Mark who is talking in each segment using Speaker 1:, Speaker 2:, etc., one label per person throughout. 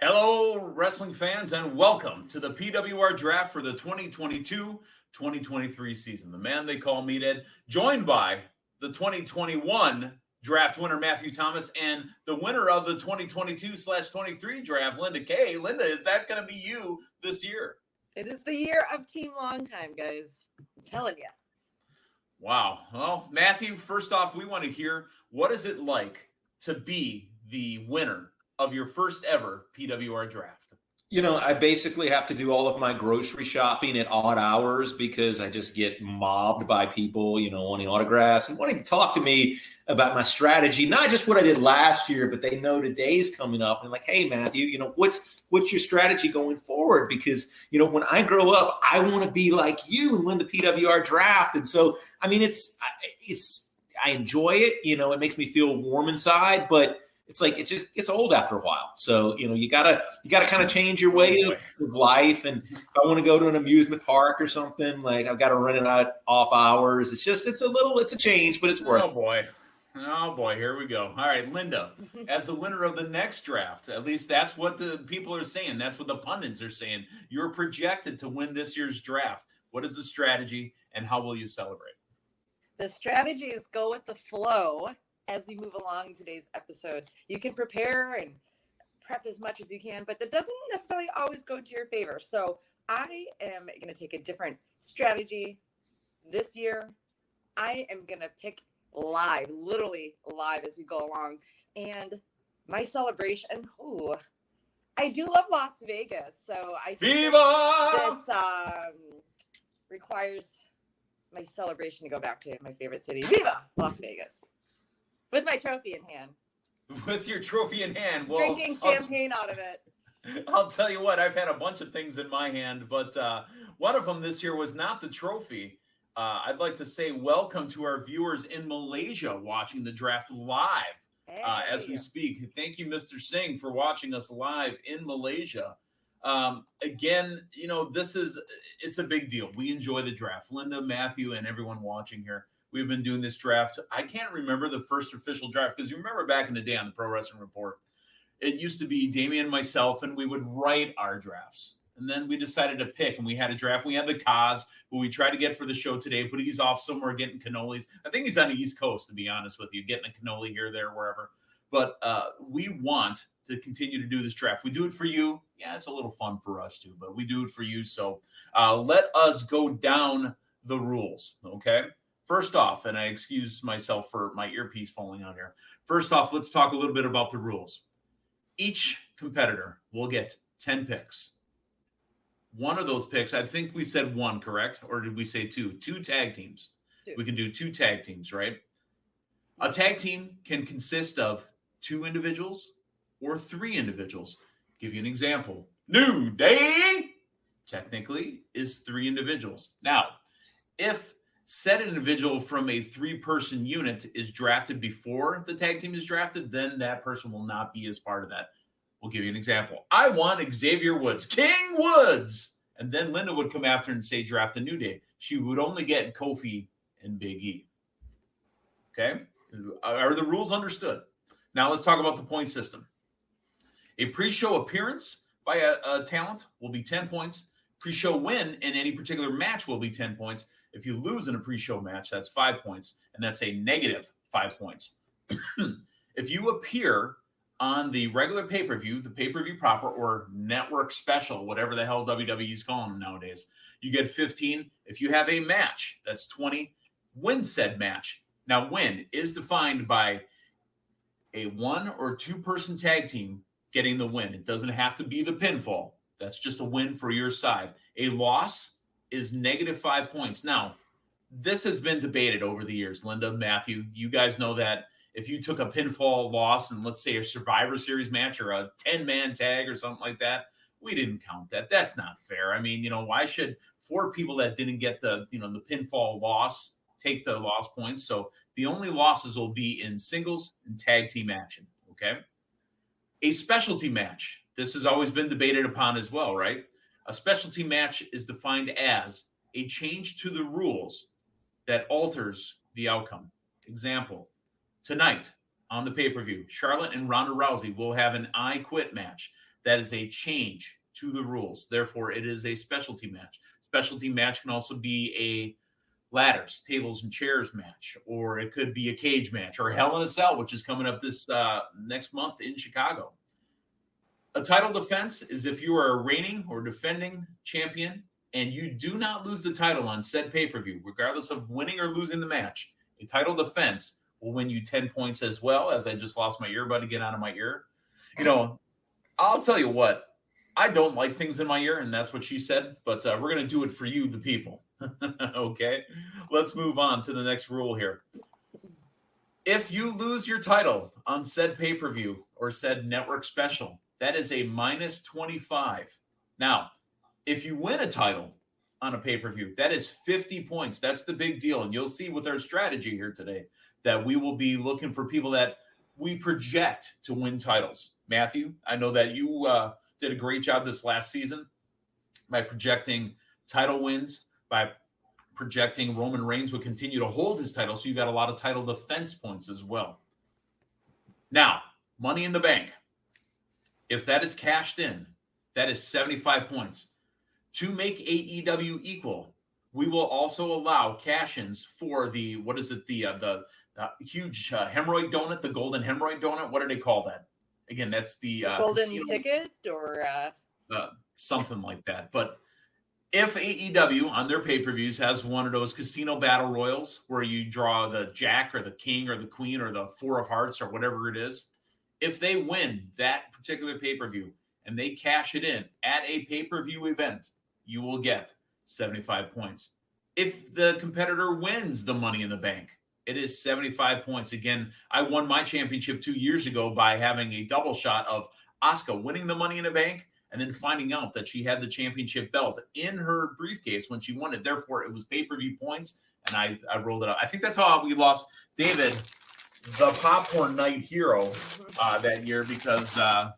Speaker 1: Hello, wrestling fans, and welcome to the PWR Draft for the 2022-2023 season. The man they call Meathead, joined by the 2021 draft winner, Matthew Thomas, and the winner of the 2022/23 draft, Linda Kay. Linda, is that going to be you this year?
Speaker 2: It is the year of Team Long Time, guys. I'm telling you.
Speaker 1: Wow. Well, Matthew, first off, we want to hear, what is it like to be the winner of your first ever PWR draft?
Speaker 3: You know, I basically have to do all of my grocery shopping at odd hours because I just get mobbed by people, wanting autographs and wanting to talk to me about my strategy, not just what I did last year, but they know today's coming up. And like, hey, Matthew, what's your strategy going forward? Because, when I grow up, I want to be like you and win the PWR draft. And so, I mean, I enjoy it. It makes me feel warm inside, but it's like it just gets old after a while. So, you gotta kind of change your way of life. And if I want to go to an amusement park or something, like I've got to run it out off hours. It's a change, but it's worth it.
Speaker 1: Oh boy, here we go. All right, Linda, as the winner of the next draft, at least that's what the people are saying. That's what the pundits are saying. You're projected to win this year's draft. What is the strategy and how will you celebrate?
Speaker 2: The strategy is go with the flow. As we move along today's episode, you can prepare and prep as much as you can, but that doesn't necessarily always go to your favor. So I am going to take a different strategy this year. I am going to pick literally live as we go along. And my celebration, I do love Las Vegas. So I think
Speaker 1: Viva!
Speaker 2: This requires my celebration to go back to my favorite city. Viva Las Vegas. With my trophy in hand.
Speaker 1: With your trophy in hand. Well,
Speaker 2: drinking champagne out of it.
Speaker 1: I'll tell you what, I've had a bunch of things in my hand, but one of them this year was not the trophy. I'd like to say welcome to our viewers in Malaysia watching the draft live as we speak. Thank you, Mr. Singh, for watching us live in Malaysia. Again, it's a big deal. We enjoy the draft. Linda, Matthew, and everyone watching here. We've been doing this draft. I can't remember the first official draft because you remember back in the day on the Pro Wrestling Report, it used to be Damien and myself, and we would write our drafts. And then we decided to pick, and we had a draft. We had the Kaz, who we tried to get for the show today, but he's off somewhere getting cannolis. I think he's on the East Coast, to be honest with you, getting a cannoli here, there, wherever. But we want to continue to do this draft. We do it for you. Yeah, it's a little fun for us too, but we do it for you. So let us go down the rules, okay? First off, and I excuse myself for my earpiece falling out here. First off, let's talk a little bit about the rules. Each competitor will get 10 picks. One of those picks, I think we said one, correct? Or did we say two? Two tag teams. We can do two tag teams, right? A tag team can consist of two individuals or three individuals. Give you an example. New Day, technically, is three individuals. Now, if said individual from a three-person unit is drafted before the tag team is drafted, then that person will not be as part of that. We'll give you an example. I want Xavier Woods, King Woods. And then Linda would come after and say, draft a New Day. She would only get Kofi and Big E. Okay? Are the rules understood? Now let's talk about the point system. A pre-show appearance by a talent will be 10 points. Pre-show win in any particular match will be 10 points. If you lose in a pre-show match, that's 5 points, and that's a negative 5 points. If you appear on the regular pay-per-view, the pay-per-view proper, or network special, whatever the hell WWE's calling them nowadays, you get 15. If you have a match, that's 20. Win said match. Now, win is defined by a one- or two-person tag team getting the win. It doesn't have to be the pinfall. That's just a win for your side. A loss is negative 5 points. Now, this has been debated over the years. Linda, Matthew, you guys know that if you took a pinfall loss in, let's say, a Survivor Series match or a 10-man tag or something like that, we didn't count that. That's not fair. I mean, why should four people that didn't get the pinfall loss take the loss points? So the only losses will be in singles and tag team action, okay? A specialty match. This has always been debated upon as well, right? A specialty match is defined as a change to the rules that alters the outcome. Example, tonight on the pay-per-view, Charlotte and Ronda Rousey will have an I Quit match. That is a change to the rules. Therefore, it is a specialty match. Specialty match can also be a ladders, tables, and chairs match, or it could be a cage match, or Hell in a Cell, which is coming up this next month in Chicago. A title defense is if you are a reigning or defending champion and you do not lose the title on said pay-per-view, regardless of winning or losing the match. A title defense will win you 10 points as well. As I just lost my earbud to get out of my ear. You know, I'll tell you what, I don't like things in my ear, and that's what she said, but we're going to do it for you, the people. Okay, let's move on to the next rule here. If you lose your title on said pay-per-view or said network special, that is a minus 25. Now, if you win a title on a pay-per-view, that is 50 points. That's the big deal. And you'll see with our strategy here today that we will be looking for people that we project to win titles. Matthew, I know that you did a great job this last season by projecting title wins, by projecting Roman Reigns would continue to hold his title. So you got a lot of title defense points as well. Now, Money in the Bank. If that is cashed in, that is 75 points. To make AEW equal, we will also allow cash-ins for the, what is it, the huge hemorrhoid donut, the golden hemorrhoid donut. What do they call that? Again, that's the
Speaker 2: golden ticket or
Speaker 1: something like that. But if AEW on their pay-per-views has one of those casino battle royals where you draw the jack or the king or the queen or the four of hearts or whatever it is, if they win that particular pay-per-view and they cash it in at a pay-per-view event, you will get 75 points. If the competitor wins the Money in the Bank, it is 75 points. Again, I won my championship 2 years ago by having a double shot of Asuka winning the Money in the Bank and then finding out that she had the championship belt in her briefcase when she won it. Therefore, it was pay-per-view points, and I rolled it out. I think that's how we lost David, the Popcorn Night Hero, that year because, I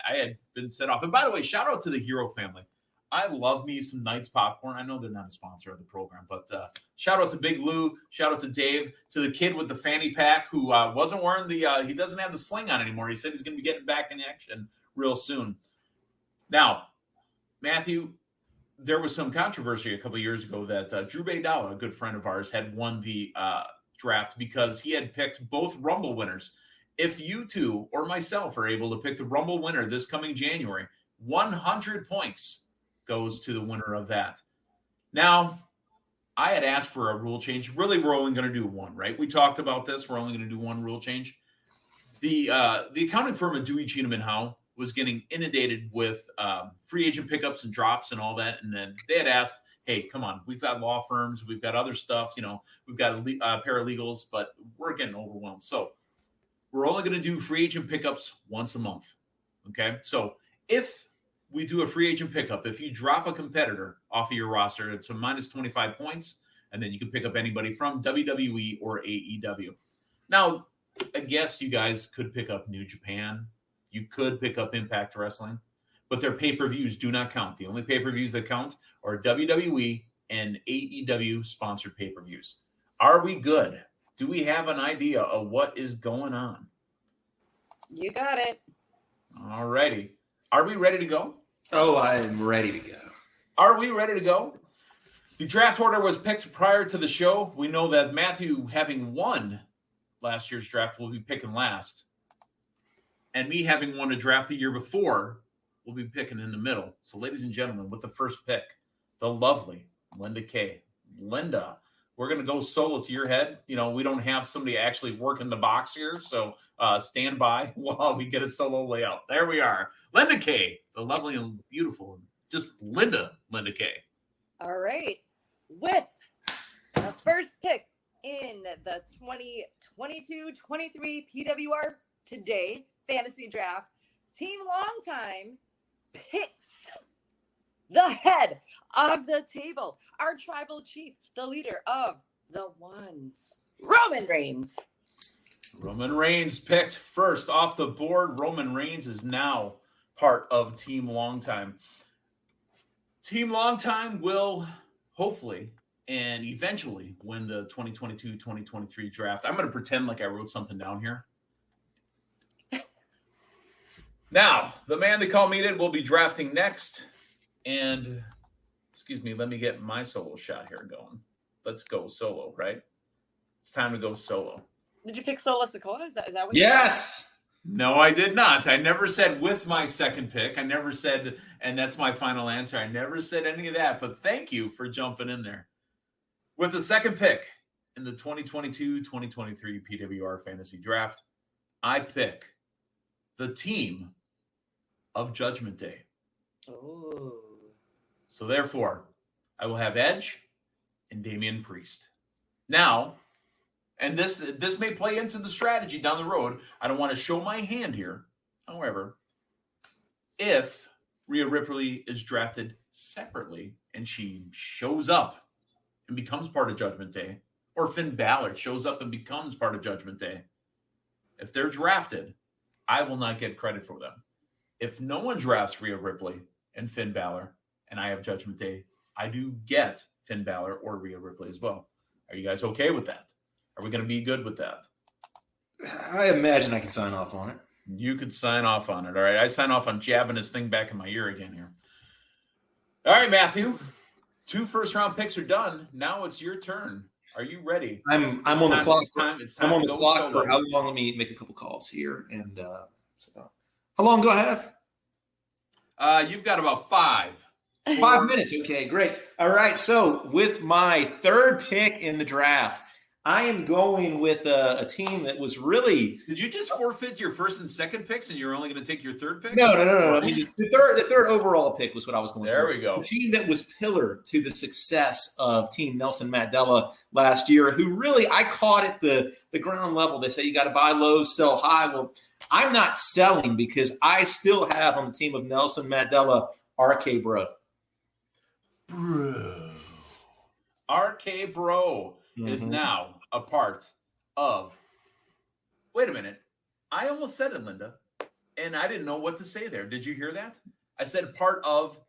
Speaker 1: had been set off. And by the way, shout out to the Hero family. I love me some Knights Popcorn. I know they're not a sponsor of the program, but shout out to Big Lou. Shout out to Dave, to the kid with the fanny pack who wasn't wearing he doesn't have the sling on anymore. He said he's going to be getting back in action real soon. Now, Matthew, there was some controversy a couple of years ago that Drew Baydala, a good friend of ours, had won the draft because he had picked both Rumble winners. If you two or myself are able to pick the Rumble winner this coming January, 100 points goes to the winner of that. Now, I had asked for a rule change. Really, we're only going to do one, right? We talked about this. We're only going to do one rule change. The accounting firm of Dewey, Cheatham & Howe was getting inundated with free agent pickups and drops and all that. And then they had asked, hey, come on, we've got law firms, we've got other stuff, we've got paralegals, but we're getting overwhelmed. So we're only going to do free agent pickups once a month. Okay. So if we do a free agent pickup, if you drop a competitor off of your roster, it's a minus 25 points, and then you can pick up anybody from WWE or AEW. Now, I guess you guys could pick up New Japan. You could pick up Impact Wrestling, but their pay-per-views do not count. The only pay-per-views that count are WWE and AEW sponsored pay-per-views. Are we good? Do we have an idea of what is going on?
Speaker 2: You got it.
Speaker 1: All righty. Are we ready to go?
Speaker 3: Oh, I'm ready to go.
Speaker 1: Are we ready to go? The draft order was picked prior to the show. We know that Matthew, having won last year's draft, will be picking last. And me, having won a draft the year before, will be picking in the middle. So, ladies and gentlemen, with the first pick, the lovely Linda Kay. Linda, we're going to go solo to your head. We don't have somebody actually working the box here. So stand by while we get a solo layout. There we are. Linda Kay, the lovely and beautiful, just Linda Kay.
Speaker 2: All right. With the first pick in the 2022-23 PWR Today Fantasy Draft, Team Longtime picks the head of the table, our tribal chief, the leader of the Ones, Roman Reigns.
Speaker 1: Roman Reigns picked first off the board. Roman Reigns is now part of Team Longtime. Team Longtime will hopefully and eventually win the 2022-2023 draft. I'm going to pretend like I wrote something down here. Now, the man they call Meathead will be drafting next. And, excuse me, let me get my solo shot here going. Let's go solo, right? It's time to go solo.
Speaker 2: Did you pick Solo Sikoa? Is that what
Speaker 3: Yes.
Speaker 1: No, I did not. I never said with my second pick. I never said, and that's my final answer. I never said any of that, but thank you for jumping in there. With the second pick in the 2022-2023 PWR Fantasy Draft, I pick the team of Judgment Day.
Speaker 2: Oh.
Speaker 1: So therefore, I will have Edge and Damien Priest. Now, and this may play into the strategy down the road. I don't want to show my hand here. However, if Rio Ripley is drafted separately and she shows up and becomes part of Judgment Day, or Finn Balor shows up and becomes part of Judgment Day, if they're drafted, I will not get credit for them. If no one drafts Rio Ripley and Finn Balor, and I have Judgment Day, I do get Finn Balor or Rio Ripley as well. Are you guys okay with that? Are we going to be good with that?
Speaker 3: I imagine I can sign off on it.
Speaker 1: You could sign off on it. All right. I sign off on jabbing this thing back in my ear again here. All right, Matthew. 2 first-round picks are done. Now it's your turn. Are you ready?
Speaker 3: I'm on the clock.
Speaker 1: It's time
Speaker 3: I'm on
Speaker 1: to
Speaker 3: the
Speaker 1: go
Speaker 3: clock
Speaker 1: solo.
Speaker 3: for how long? Let me make a couple calls here. And so, how long do I have?
Speaker 1: You've got about 5.
Speaker 3: 5 minutes. Okay, great. All right. So with my third pick in the draft, I am going with a team that was really.
Speaker 1: Did you just forfeit your first and second picks, and you're only going to take your third pick?
Speaker 3: No. I mean, the third overall pick was what I was going.
Speaker 1: There
Speaker 3: for.
Speaker 1: we go.
Speaker 3: The team that was pillar to the success of Team Nelson Mandela last year, who really I caught at the ground level. They say you got to buy low, sell high. Well, I'm not selling because I still have on the team of Nelson Mandela RK Bro.
Speaker 1: RK Bro is now a part of. Wait a minute. I almost said it, Linda, and I didn't know what to say there. Did you hear that? I said part of.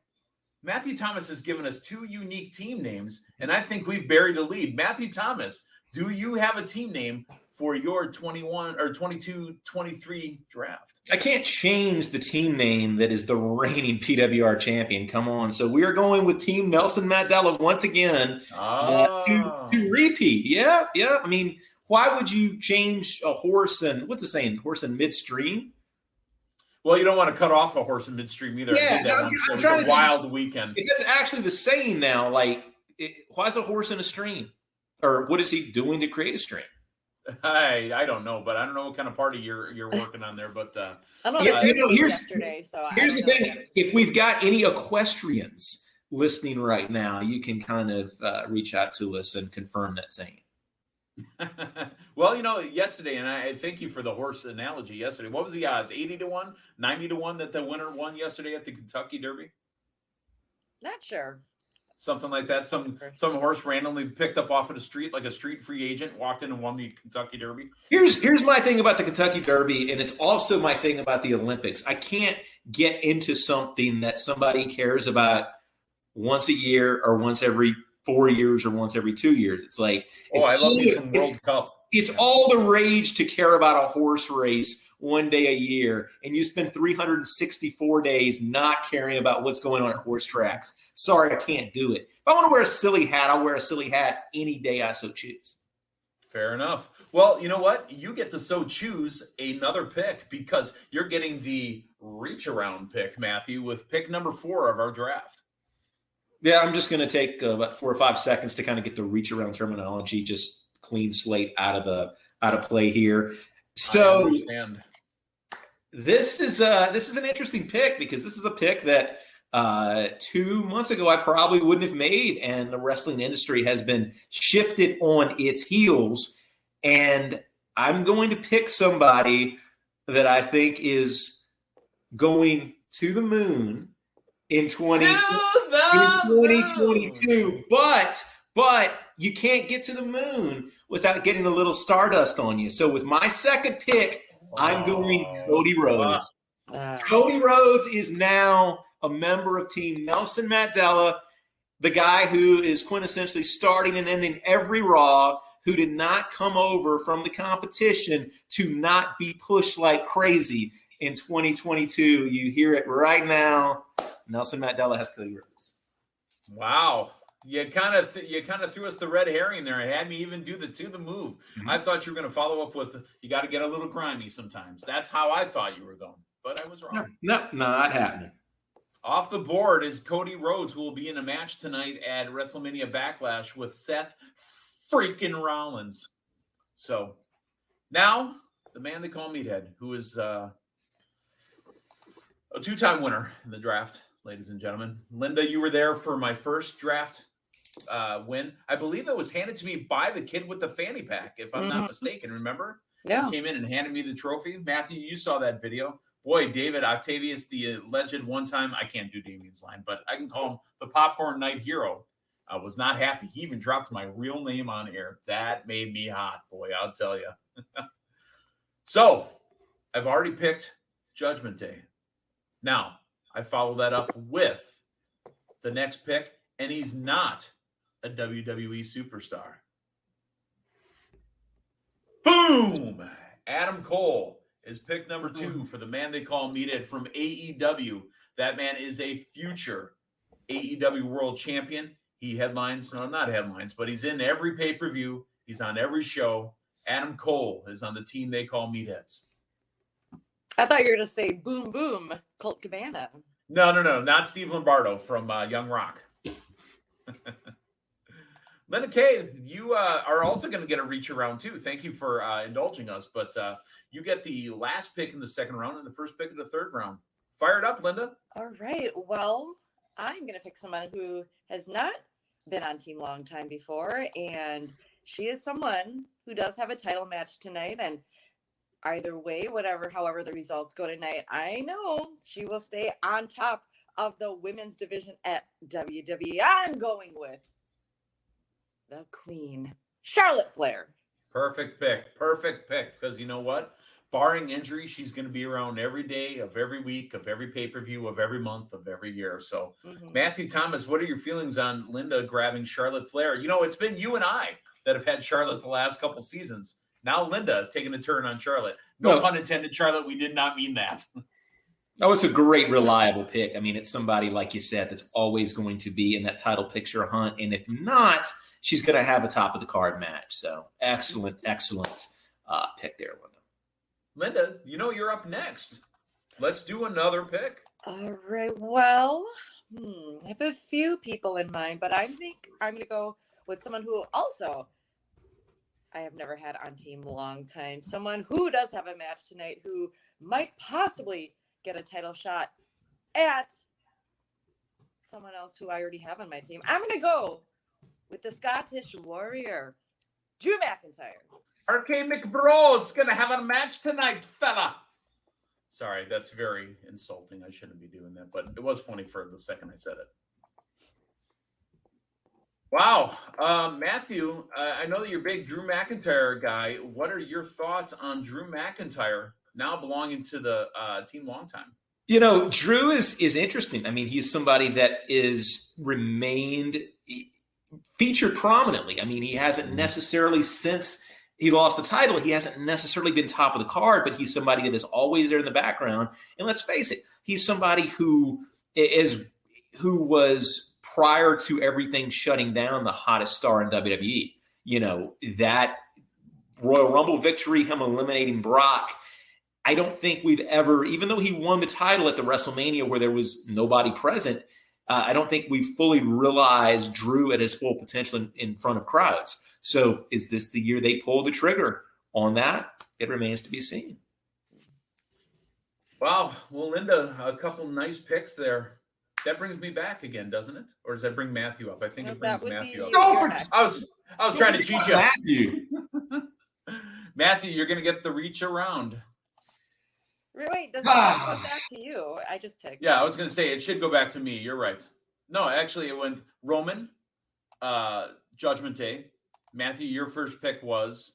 Speaker 1: Matthew Thomas has given us 2 unique team names, and I think we've buried a lead. Matthew Thomas, do you have a team name for your 21 or 22-23 draft?
Speaker 3: I can't change the team name that is the reigning PWR champion. Come on. So we are going with Team Nelson Mandela once again to repeat. Yeah. I mean, why would you change a horse and what's the saying? Horse in midstream?
Speaker 1: Well, you don't want to cut off a horse in midstream either.
Speaker 3: Yeah,
Speaker 1: I'm trying to wild weekend.
Speaker 3: If that's actually the saying now, like, why is a horse in a stream? Or what is he doing to create a stream?
Speaker 1: I don't know, but I don't know what kind of party you're working on there. But
Speaker 2: I don't know.
Speaker 3: Here's
Speaker 2: the
Speaker 3: thing: if we've got any equestrians listening right now, you can kind of reach out to us and confirm that saying.
Speaker 1: Well, yesterday, and I thank you for the horse analogy yesterday. What was the odds? 80-1, 90-1 that the winner won yesterday at the Kentucky Derby?
Speaker 2: Not sure.
Speaker 1: Something like that. Some horse randomly picked up off of the street, like a street free agent, walked in and won the Kentucky Derby.
Speaker 3: Here's my thing about the Kentucky Derby, and it's also my thing about the Olympics. I can't get into something that somebody cares about once a year or once every 4 years or once every 2 years. It's like,
Speaker 1: I love me some World Cup.
Speaker 3: It's all the rage to care about a horse race one day a year, and you spend 364 days not caring about what's going on at horse tracks. Sorry, I can't do it. If I want to wear a silly hat, I'll wear a silly hat any day I so choose.
Speaker 1: Fair enough. Well, you know what? You get to so choose another pick because you're getting the reach around pick, Matthew, with pick number 4 of our draft.
Speaker 3: Yeah, I'm just going to take about 4 or 5 seconds to kind of get the reach around terminology, just clean slate out of play here. So
Speaker 1: I understand.
Speaker 3: This is an interesting pick because this is a pick that 2 months ago I probably wouldn't have made, and the wrestling industry has been shifted on its heels. And I'm going to pick somebody that I think is going to the moon in 2022. But you can't get to the moon without getting a little stardust on you. So with my second pick, I'm going Cody Rhodes. Cody Rhodes is now a member of Team Nelson Mandela, the guy who is quintessentially starting and ending every Raw, who did not come over from the competition to not be pushed like crazy. in 2022. You hear it right now. Nelson Mandela has Cody Rhodes.
Speaker 1: Wow. You kind of threw us the red herring there and had me even do the move. Mm-hmm. I thought you were going to follow up with, you got to get a little grimy sometimes. That's how I thought you were going, but I was wrong.
Speaker 3: No, not happening.
Speaker 1: Off the board is Cody Rhodes, who will be in a match tonight at WrestleMania Backlash with Seth freaking Rollins. So now the man they call Meathead, who is a two-time winner in the draft, ladies and gentlemen. Linda, you were there for my first draft win. I believe it was handed to me by the kid with the fanny pack, if I'm not mistaken. Remember?
Speaker 2: Yeah.
Speaker 1: He came in and handed me the trophy. Matthew, you saw that video. Boy, David Octavius, the alleged one time, I can't do Damien's line, but I can call him the Popcorn Night Hero. I was not happy. He even dropped my real name on air. That made me hot, boy, I'll tell you. So, I've already picked Judgment Day. Now, I follow that up with the next pick, and he's not a WWE superstar. Boom! Adam Cole is pick number 2 for the man they call Meathead from AEW. That man is a future AEW World Champion. He headlines, no, not headlines, but he's in every pay-per-view. He's on every show. Adam Cole is on the team they call Meatheads.
Speaker 2: I thought you were going to say boom, boom, Colt Cabana.
Speaker 1: No, not Steve Lombardo from Young Rock. Linda Kay, you are also going to get a reach around too. Thank you for indulging us, but you get the last pick in the second round and the first pick in the third round. Fire it up, Linda.
Speaker 2: All right. Well, I'm going to pick someone who has not been on Team Long Time before, and she is someone who does have a title match tonight. And either way, however the results go tonight, I know she will stay on top of the women's division at WWE. I'm going with the Queen, Charlotte Flair.
Speaker 1: Perfect pick. Because you know what? Barring injury, she's going to be around every day of every week, of every pay-per-view, of every month, of every year. So, Matthew Thomas, what are your feelings on Linda grabbing Charlotte Flair? You know, it's been you and I that have had Charlotte the last couple seasons. Now Linda taking a turn on Charlotte. No pun intended, Charlotte. We did not mean that.
Speaker 3: Oh, it's a great, reliable pick. I mean, it's somebody, like you said, that's always going to be in that title picture hunt. And if not, she's going to have a top of the card match. So excellent pick there, Linda.
Speaker 1: Linda, you know you're up next. Let's do another pick.
Speaker 2: All right. Well, I have a few people in mind, but I think I'm going to go with someone who also I have never had on Team Long Time. Someone who does have a match tonight who might possibly get a title shot at someone else who I already have on my team. I'm going to go with the Scottish Warrior, Drew McIntyre.
Speaker 1: RK McBro's going to have a match tonight, fella. Sorry, that's very insulting. I shouldn't be doing that, but it was funny for the second I said it. Wow. Matthew, I know that you're a big Drew McIntyre guy. What are your thoughts on Drew McIntyre now belonging to the Team Long Time?
Speaker 3: You know, Drew is interesting. I mean, he's somebody that is remained featured prominently. I mean, he hasn't necessarily, since he lost the title, he hasn't necessarily been top of the card, but he's somebody that is always there in the background. And let's face it, he's somebody who was, prior to everything shutting down, the hottest star in WWE. You know, that Royal Rumble victory, him eliminating Brock, I don't think we've ever, even though he won the title at the WrestleMania where there was nobody present, I don't think we fully realized Drew at his full potential in front of crowds. So is this the year they pull the trigger on that? It remains to be seen.
Speaker 1: Wow. Well, Linda, a couple nice picks there. That brings me back again, doesn't it? Or does that bring Matthew up? I think it brings Matthew up. I was trying to cheat you.
Speaker 3: Matthew.
Speaker 1: Matthew, you're going to get the reach around.
Speaker 2: Wait, does it go back to you? I just picked.
Speaker 1: Yeah, I was going to say it should go back to me. You're right. No, actually, it went Roman, Judgment Day. Matthew, your first pick was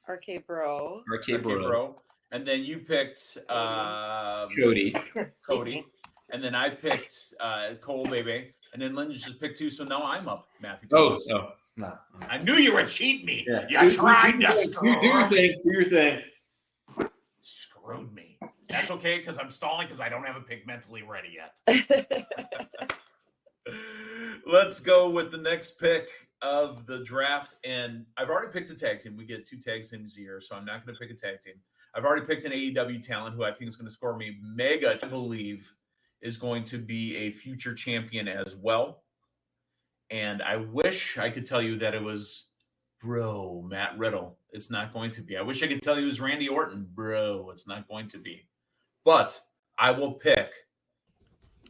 Speaker 2: RK Bro.
Speaker 3: RK Bro.
Speaker 1: And then you picked
Speaker 3: Cody.
Speaker 1: And then I picked Cole, baby. And then Linda just picked 2. So now I'm up, Matthew.
Speaker 3: No.
Speaker 1: I knew you were cheating me.
Speaker 3: Yeah.
Speaker 1: You tried to
Speaker 3: do your thing. Do your thing.
Speaker 1: Screwed me. That's okay, because I'm stalling because I don't have a pick mentally ready yet. Let's go with the next pick of the draft. And I've already picked a tag team. We get 2 tag teams a year, so I'm not going to pick a tag team. I've already picked an AEW talent who I think is going to score me mega, I believe, is going to be a future champion as well. And I wish I could tell you that it was Matt Riddle. It's not going to be. I wish I could tell you it was Randy Orton. It's not going to be. But I will pick.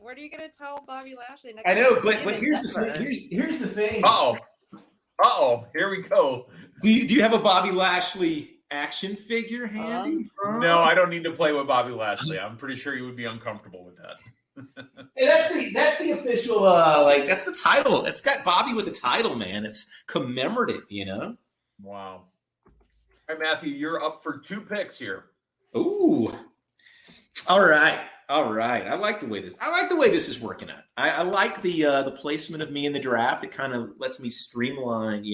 Speaker 2: What are you going to tell Bobby Lashley next?
Speaker 3: I know, but here's the thing.
Speaker 1: Uh-oh. Here we go.
Speaker 3: Do you have a Bobby Lashley action figure handy?
Speaker 1: No, I don't need to play with Bobby Lashley. I'm pretty sure you would be uncomfortable with that.
Speaker 3: Hey, that's the official that's the title. It's got Bobby with the title, man. It's commemorative,
Speaker 1: Wow. All right, Matthew, you're up for 2 picks here.
Speaker 3: Ooh. All right. I like the way this is working out. I like the placement of me in the draft. It kind of lets me streamline,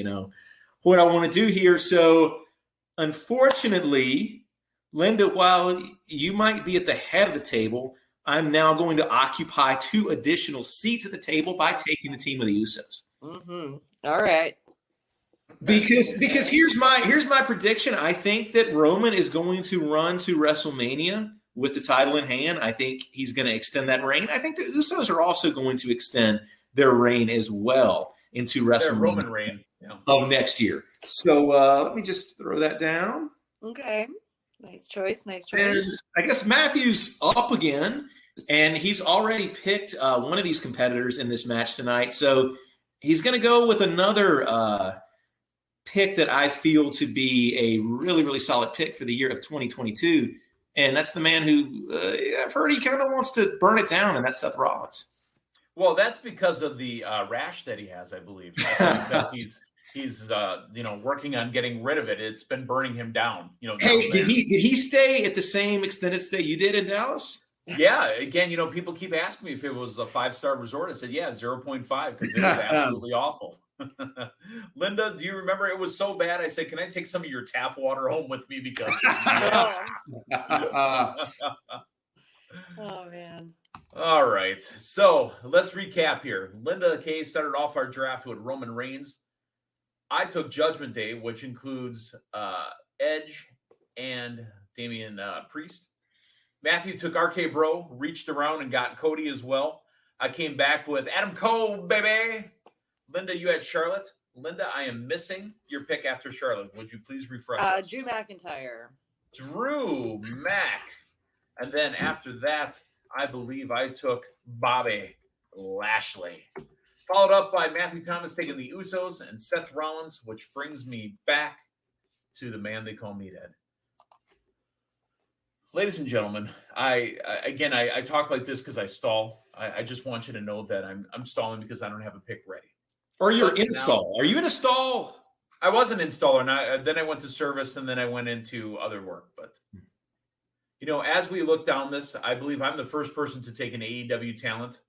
Speaker 3: what I want to do here. So unfortunately, Linda, while you might be at the head of the table, I'm now going to occupy 2 additional seats at the table by taking the team of the Usos.
Speaker 2: Mm-hmm. All right.
Speaker 3: Because here's my prediction. I think that Roman is going to run to WrestleMania with the title in hand. I think he's going to extend that reign. I think the Usos are also going to extend their reign as well into WrestleMania
Speaker 1: Roman reign
Speaker 3: of next year. So let me just throw that down.
Speaker 2: Okay. Nice choice.
Speaker 3: And I guess Matthew's up again, and he's already picked one of these competitors in this match tonight. So he's going to go with another pick that I feel to be a really, really solid pick for the year of 2022. And that's the man who I've heard he kind of wants to burn it down, and that's Seth Rollins.
Speaker 1: Well, that's because of the rash that he has, I believe. Because he's working on getting rid of it. It's been burning him down.
Speaker 3: Hey, did he stay at the same extended stay you did in Dallas?
Speaker 1: Yeah. Again, people keep asking me if it was a 5-star resort. I said, yeah, 0.5, because it was absolutely awful. Linda, do you remember it was so bad? I said, can I take some of your tap water home with me? Because
Speaker 2: oh man.
Speaker 1: All right. So let's recap here. Linda K started off our draft with Roman Reigns. I took Judgment Day, which includes Edge and Damien Priest. Matthew took RK Bro, reached around and got Cody as well. I came back with Adam Cole, baby. Linda, you had Charlotte. Linda, I am missing your pick after Charlotte. Would you please refresh us?
Speaker 2: Drew McIntyre.
Speaker 1: Drew Mac. And then after that, I believe I took Bobby Lashley. Followed up by Matthew Thomas taking the Usos and Seth Rollins, which brings me back to the man they call Meathead. Ladies and gentlemen, I talk like this because I stall. I just want you to know that I'm stalling because I don't have a pick ready.
Speaker 3: Or you're in a stall. Are you in a stall?
Speaker 1: I was an installer, and then I went to service, and then I went into other work. But, as we look down this, I believe I'm the first person to take an AEW talent.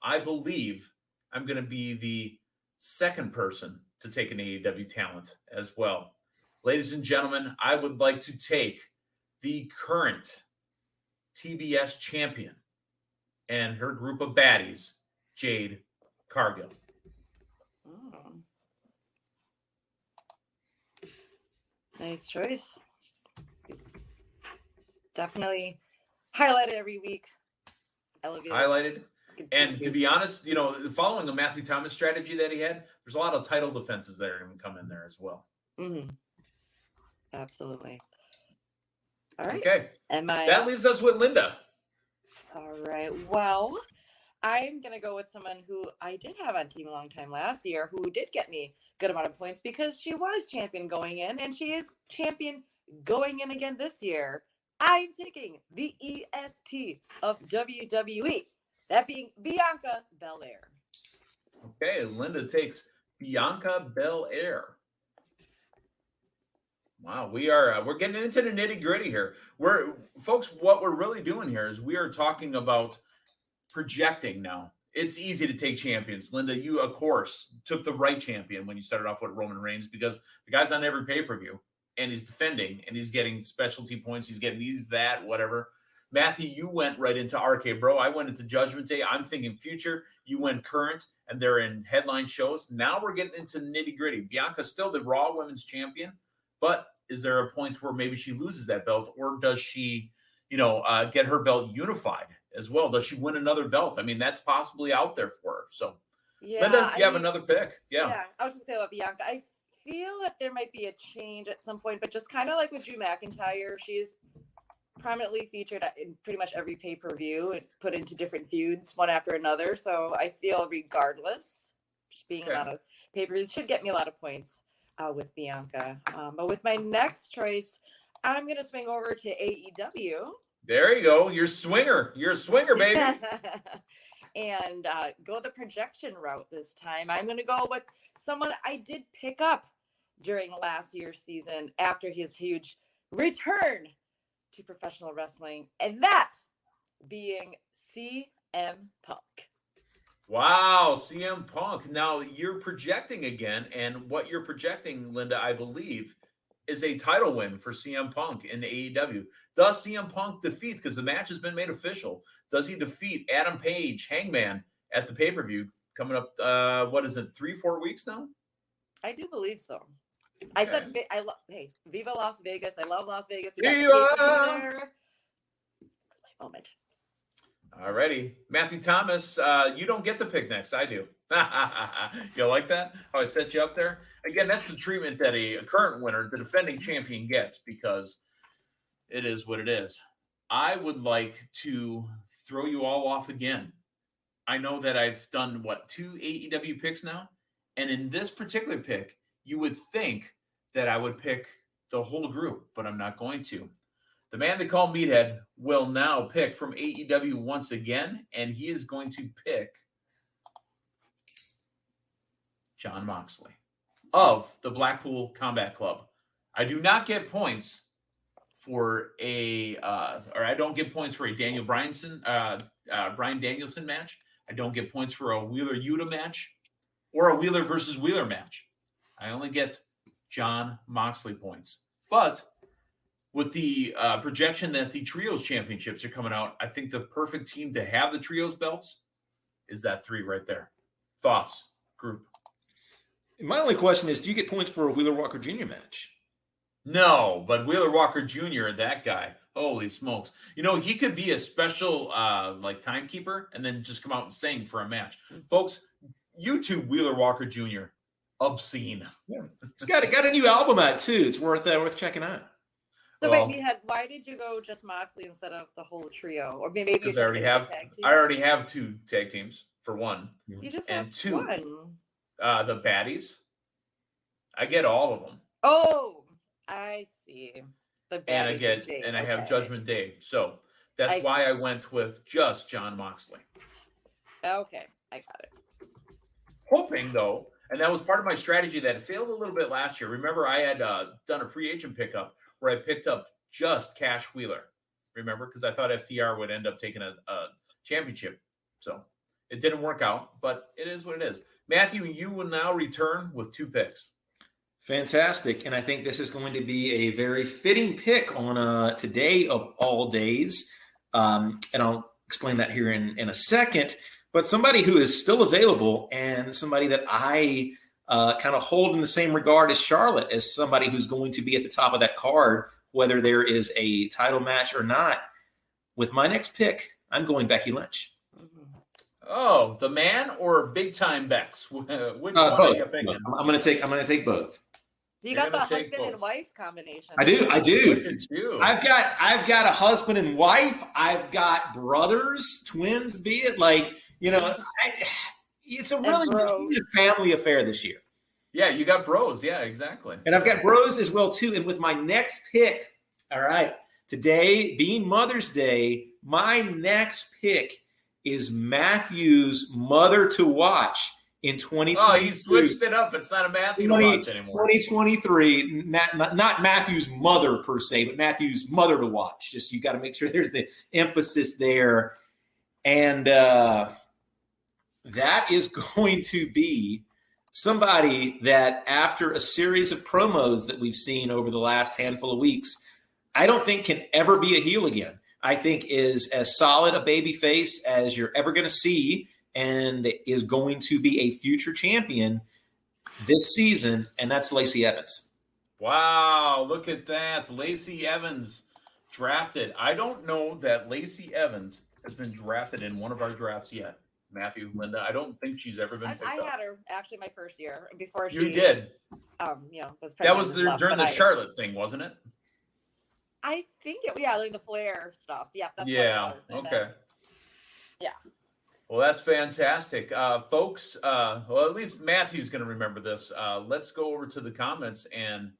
Speaker 1: I believe I'm going to be the second person to take an AEW talent as well. Ladies and gentlemen, I would like to take the current TBS champion and her group of baddies, Jade Cargill.
Speaker 2: Oh. Nice choice. He's definitely highlighted every week. Elevated.
Speaker 1: Highlighted. And to be honest, following the Matthew Thomas strategy that he had, there's a lot of title defenses that are going to come in there as well.
Speaker 2: Mm-hmm. Absolutely. All right.
Speaker 1: Okay. That leaves us with Linda.
Speaker 2: All right. Well, I'm going to go with someone who I did have on team a long time last year who did get me a good amount of points because she was champion going in and she is champion going in again this year. I'm taking the EST of WWE, that being Bianca Bel-Air.
Speaker 1: Okay, Linda takes Bianca Bel-Air. Wow, we're getting into the nitty-gritty here. Folks, what we're really doing here is we are talking about projecting now. It's easy to take champions. Linda, you, of course, took the right champion when you started off with Roman Reigns because the guy's on every pay-per-view and he's defending and he's getting specialty points. He's getting these, that, whatever. Matthew, you went right into RK Bro. I went into Judgment Day. I'm thinking future. You went current, and they're in headline shows. Now we're getting into nitty gritty. Bianca's still the Raw Women's Champion, but is there a point where maybe she loses that belt, or does she, get her belt unified as well? Does she win another belt? I mean, that's possibly out there for her. So,
Speaker 2: yeah,
Speaker 1: Linda, you have another pick. Yeah,
Speaker 2: I was going to say about Bianca. I feel that there might be a change at some point, but just kind of like with Drew McIntyre, she's prominently featured in pretty much every pay-per-view and put into different feuds one after another. So I feel regardless, just being a lot of pay-per-views should get me a lot of points with Bianca. But with my next choice, I'm going to swing over to AEW.
Speaker 1: There you go. You're a swinger, baby.
Speaker 2: And go the projection route this time. I'm going to go with someone I did pick up during last year's season after his huge return to professional wrestling, and that being CM Punk.
Speaker 1: Wow, CM Punk. Now you're projecting again, and what you're projecting, Linda, I believe, is a title win for CM Punk in AEW. Does CM Punk defeat, because the match has been made official, does he defeat Adam Page, Hangman, at the pay-per-view coming up, 3-4 weeks now?
Speaker 2: I do believe so. I said, hey, Viva Las Vegas. I love Las Vegas.
Speaker 1: Viva!
Speaker 2: That's my moment.
Speaker 1: All righty. Matthew Thomas, you don't get the pick next. I do. You like that? How I set you up there? Again, that's the treatment that a current winner, the defending champion, gets, because it is what it is. I would like to throw you all off again. I know that I've done, 2 AEW picks now? And in this particular pick, you would think that I would pick the whole group, but I'm not going to. The man they call Meathead will now pick from AEW once again, and he is going to pick Jon Moxley of the Blackpool Combat Club. I do not get points for I don't get points for a Bryan Danielson match. I don't get points for a Wheeler Yuta match or a Wheeler versus Wheeler match. I only get Jon Moxley points. But with the projection that the Trios Championships are coming out, I think the perfect team to have the Trios belts is that 3 right there. Thoughts, group?
Speaker 3: My only question is, do you get points for a Wheeler Walker Jr. match?
Speaker 1: No, but Wheeler Walker Jr., that guy, holy smokes. He could be a special timekeeper and then just come out and sing for a match. Folks, YouTube Wheeler Walker Jr., obscene.
Speaker 3: Yeah. It's got a new album out too. It's worth checking out.
Speaker 2: So wait, Meathead, why did you go just Moxley instead of the whole trio? Or maybe
Speaker 1: because I already have 2 tag teams for one.
Speaker 2: You just
Speaker 1: and
Speaker 2: have
Speaker 1: 2
Speaker 2: one.
Speaker 1: The baddies. I get all of them.
Speaker 2: Oh, I see. The
Speaker 1: baddies and I have Judgment Day. So that's why I went with just Jon Moxley.
Speaker 2: Okay, I got it.
Speaker 1: Hoping though, and that was part of my strategy that failed a little bit last year. Remember, I had done a free agent pickup where I picked up just Cash Wheeler. Remember? Because I thought FTR would end up taking a championship. So it didn't work out, but it is what it is. Matthew, you will now return with 2 picks.
Speaker 3: Fantastic. And I think this is going to be a very fitting pick on today of all days. And I'll explain that here in a second. But somebody who is still available and somebody that I kind of hold in the same regard as Charlotte, as somebody who's going to be at the top of that card, whether there is a title match or not. With my next pick, I'm going Becky Lynch.
Speaker 1: Oh, the man or big time Bex? Which one
Speaker 3: both.
Speaker 1: are you picking?
Speaker 3: I'm going to take both.
Speaker 2: So you got the husband and wife combination.
Speaker 3: I do.
Speaker 1: Look at you.
Speaker 3: I've got a husband and wife. I've got brothers, twins, be it it's a really family affair this year.
Speaker 1: Yeah, you got bros. Yeah, exactly.
Speaker 3: And I've got bros as well too. And with my next pick, all right, today being Mother's Day, my next pick is Matthew's mother to watch in 2023.
Speaker 1: Oh, he switched it up. It's not a Matthew to watch anymore.
Speaker 3: 2023, not Matthew's mother per se, but Matthew's mother to watch. Just you got to make sure there's the emphasis there. And that is going to be somebody that after a series of promos that we've seen over the last handful of weeks, I don't think can ever be a heel again. I think is as solid a babyface as you're ever going to see and is going to be a future champion this season, and that's Lacey Evans.
Speaker 1: Wow, look at that. Lacey Evans drafted. I don't know that Lacey Evans has been drafted in one of our drafts yet. Matthew, Linda, I don't think she's ever been picked up.
Speaker 2: I had her actually my first year before she.
Speaker 1: You did.
Speaker 2: Was
Speaker 1: that was during the Charlotte thing, wasn't it?
Speaker 2: I think during the Flair stuff. Yeah. That's
Speaker 1: Okay.
Speaker 2: Yeah.
Speaker 1: Well, that's fantastic. Folks, well, at least Matthew's going to remember this. Let's go over to the comments. And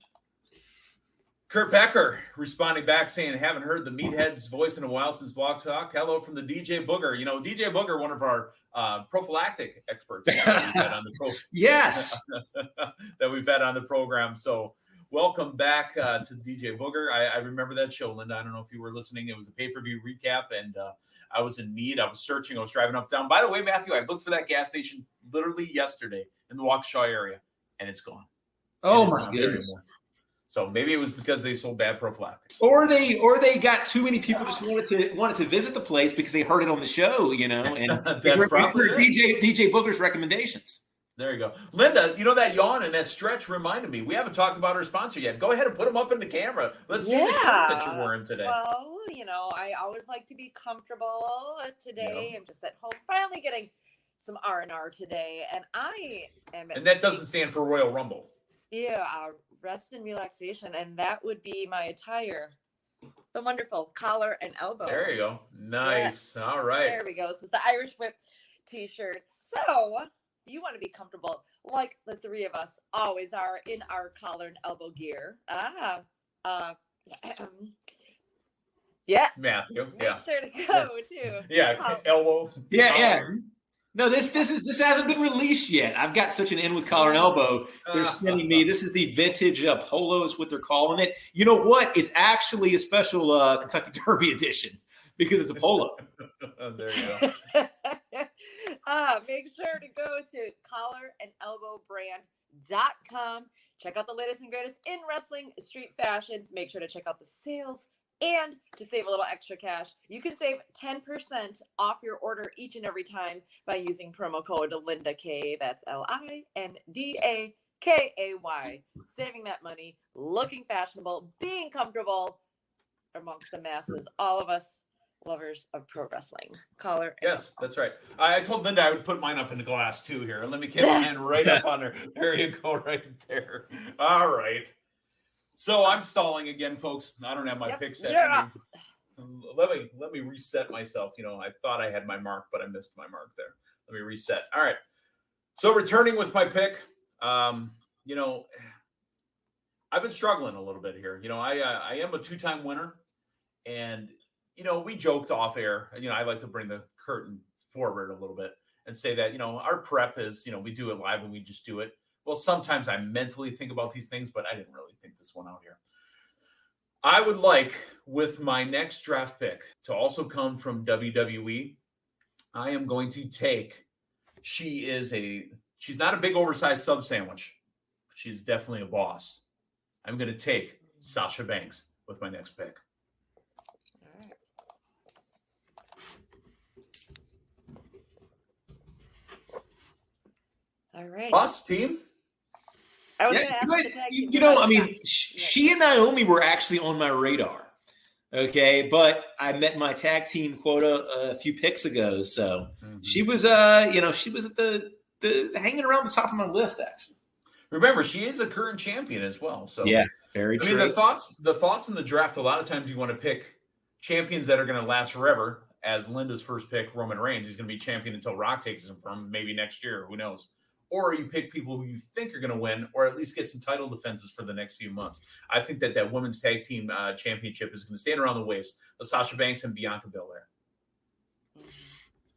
Speaker 1: Kurt Becker responding back saying, haven't heard the Meathead's voice in a while since Blog Talk. Hello from the DJ Booger. You know, DJ Booger, one of our prophylactic experts that we've had on the
Speaker 3: Yes.
Speaker 1: that we've had on the program. So welcome back to DJ Booger. I remember that show, Linda. I don't know if you were listening. It was a pay-per-view recap, and I was in need. I was searching. I was driving up, down. By the way, Matthew, I looked for that gas station literally yesterday in the Waukesha area, and it's gone.
Speaker 3: Oh, my goodness.
Speaker 1: So maybe it was because they sold bad prophylactics.
Speaker 3: Or they got too many people just wanted to visit the place because they heard it on the show, you know, and they heard DJ Booger's recommendations.
Speaker 1: There you go. Linda, you know, that yawn and that stretch reminded me. We haven't talked about our sponsor yet. Go ahead and put them up in the camera. Let's see the shirt that you're wearing today.
Speaker 2: Well, you know, I always like to be comfortable. Today I'm just at home finally getting some R&R today. And I am...
Speaker 1: And that doesn't stand for Royal Rumble.
Speaker 2: Yeah, rest and relaxation. And that would be my attire. The wonderful collar and elbow.
Speaker 1: There you go. Nice. Yeah. All right.
Speaker 2: There we go. This is the Irish Whip t-shirt. So... you want to be comfortable like the three of us always are in our collar and elbow gear. Yes.
Speaker 1: Matthew.
Speaker 2: Make sure to go too.
Speaker 1: Yeah, elbow.
Speaker 3: Yeah. No, this hasn't been released yet. I've got such an in with collar and elbow. They're sending me. This is the vintage polos, what they're calling it. You know what? It's actually a special Kentucky Derby edition because it's a polo.
Speaker 1: There you go.
Speaker 2: Make sure to go to collarandelbowbrand.com. Check out the latest and greatest in wrestling street fashions. Make sure to check out the sales. And to save a little extra cash, you can save 10% off your order each and every time by using promo code LindaK. That's LINDAKAY. Saving that money, looking fashionable, being comfortable amongst the masses. All of us lovers of pro wrestling. Collar.
Speaker 1: Yes, that's right. I told Linda I would put mine up in the glass too here. Let me get my hand right up on there. There you go, right there. All right. So I'm stalling again, folks. I don't have my pick set.
Speaker 2: Yeah.
Speaker 1: Let me reset myself. You know, I thought I had my mark, but I missed my mark there. Let me reset. All right. So returning with my pick, you know, I've been struggling a little bit here. You know, I am a two-time winner, and you know, we joked off air. You know, I like to bring the curtain forward a little bit and say that, you know, our prep is, you know, we do it live and we just do it. Well, sometimes I mentally think about these things, but I didn't really think this one out here. I would like, with my next draft pick, to also come from WWE. I am going to take, she's not a big oversized sub sandwich. She's definitely a boss. I'm going to take Sasha Banks with my next pick.
Speaker 2: All right.
Speaker 1: Thoughts, team?
Speaker 2: I was going to ask
Speaker 3: you know, I mean, she and Naomi were actually on my radar. Okay, but I met my tag team quota a few picks ago, so she was, you know, she was at the hanging around the top of my list. Actually,
Speaker 1: remember, she is a current champion as well. So
Speaker 3: yeah, very true.
Speaker 1: I mean, the thoughts in the draft. A lot of times, you want to pick champions that are going to last forever. As Linda's first pick, Roman Reigns, he's going to be champion until Rock takes him from maybe next year. Who knows? Or you pick people who you think are going to win, or at least get some title defenses for the next few months. I think that women's tag team championship is going to stand around the waist of Sasha Banks and Bianca Belair.